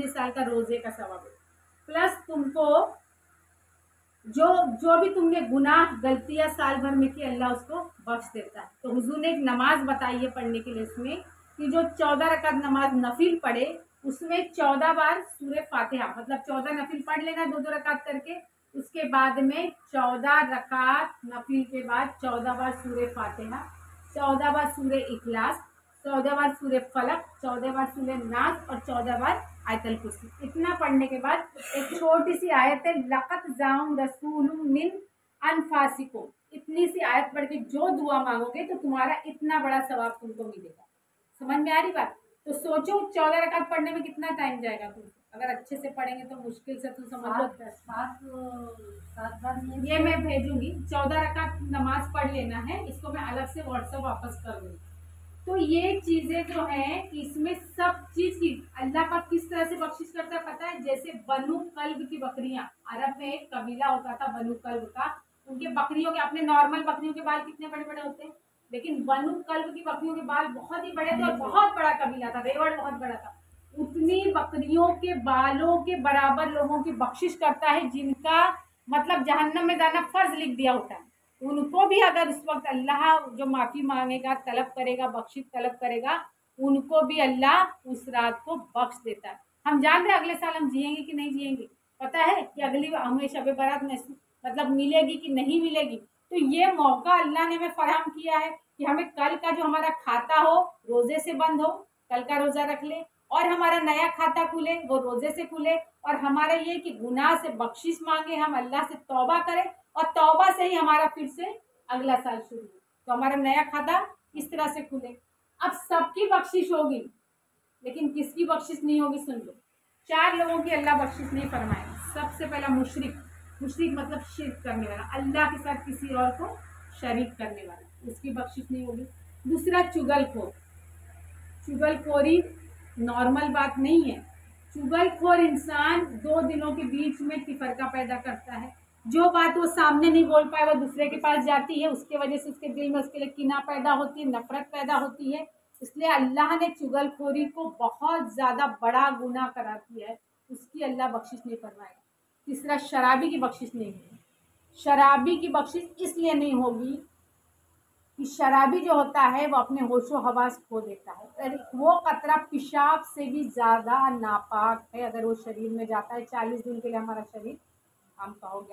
इतने साल का रोजे का सवाब है, प्लस तुमको जो जो भी तुमने गुनाह गलतियां साल भर में की अल्लाह उसको बख्श देता है। तो हुजूर ने एक नमाज बताई है पढ़ने के लिए इसमें कि जो 14 रकात नमाज नफिल पढ़े उसमें 14 बार सूरह फातिहा, मतलब 14 नफिल पढ़ लेना 2-2 रकात करके, उसके बाद में 14 रकात नफिल के बाद 14 बार सूरह फातिहा, 14 बार सूरह इखलास, 14 बार सूरह फलक, 14 बार सूरह नास और 14 बार आयतल कुर्सी। इतना पढ़ने के बाद एक छोटी सी आयत है लक़द जाउम रसूलुम मिन अनफासिकुम, इतनी सी आयत पढ़ के जो दुआ मांगोगे तो तुम्हारा इतना बड़ा सवाब तुमको मिलेगा। समझ में आ रही बात? तो सोचो 14 रकात पढ़ने में कितना टाइम जाएगा तुम, अगर अच्छे से पढ़ेंगे तो मुश्किल से तुम समझ लो 7 बार। ये मैं भेजूंगी, 14 रकात नमाज पढ़ लेना है, इसको मैं अलग से व्हाट्सएप वापस कर दूंगी। तो ये चीजें जो है इसमें सब चीज की अल्लाह का किस तरह से बख्शिश करता है पता है? जैसे बनु कल्ब की बकरियां, अरब में एक कबीला होता था बनु कल्ब का, उनके बकरियों के, अपने नॉर्मल बकरियों के बाल कितने बड़े बड़े होते हैं, लेकिन बनु कल्ब की बकरियों के बाल बहुत ही बड़े थे और बहुत बड़ा कबीला था, रेवड़ बहुत बड़ा था। उतनी बकरियों के बालों के बराबर लोगों की बख्शिश करता है जिनका मतलब जहन्नम में जाना फर्ज लिख दिया होता है, उनको भी अगर उस वक्त अल्लाह जो माफ़ी मांगेगा, तलब करेगा, बख्शिश तलब करेगा, उनको भी अल्लाह उस रात को बख्श देता है। हम जान रहे अगले साल हम जिएंगे कि नहीं जिएंगे, पता है कि अगली हमें शब बारात में मतलब मिलेगी कि नहीं मिलेगी। तो ये मौका अल्लाह ने हमें फराहम किया है कि हमें कल का जो हमारा खाता हो रोज़े से बंद हो, कल का रोज़ा रख ले, और हमारा नया खाता खुले वो रोज़े से खुले, और हमारा ये कि गुनाह से बख्शिश मांगे, हम अल्लाह से तौबा करें और तौबा से ही हमारा फिर से अगला साल शुरू हो, तो हमारा नया खाता इस तरह से खुले। अब सबकी बख्शिश होगी लेकिन किसकी बख्शिश नहीं होगी सुन लो, 4 लोगों की अल्लाह बख्शिश नहीं फरमाएगा। सबसे पहला मुशरिक, मुशरिक मतलब शिर्क करने वाला, अल्लाह के साथ किसी और को शरीक करने वाला, उसकी बख्शिश नहीं होगी। दूसरा चुगलखोर, चुगलखोरी नॉर्मल बात नहीं है। चुगलखोर इंसान 2 दिलों के बीच में तिफरका पैदा करता है, जो बात वो सामने नहीं बोल पाए वो दूसरे के पास जाती है, उसके वजह से उसके दिल में उसके लिए किना पैदा होती है, नफरत पैदा होती है। इसलिए अल्लाह ने चुगलखोरी को बहुत ज़्यादा बड़ा गुनाह करार दिया है, उसकी अल्लाह बख्शिश नहीं फरमाएगा। तीसरा शराबी की बख्शिश नहीं होगी। शराबी की बख्शिश इसलिए नहीं होगी कि शराबी जो होता है वो अपने होशो हवास खो देता है, वो कतरा पेशाब से भी ज़्यादा नापाक है। अगर वो शरीर में जाता है 40 दिन के लिए हमारा शरीर हम कहोगे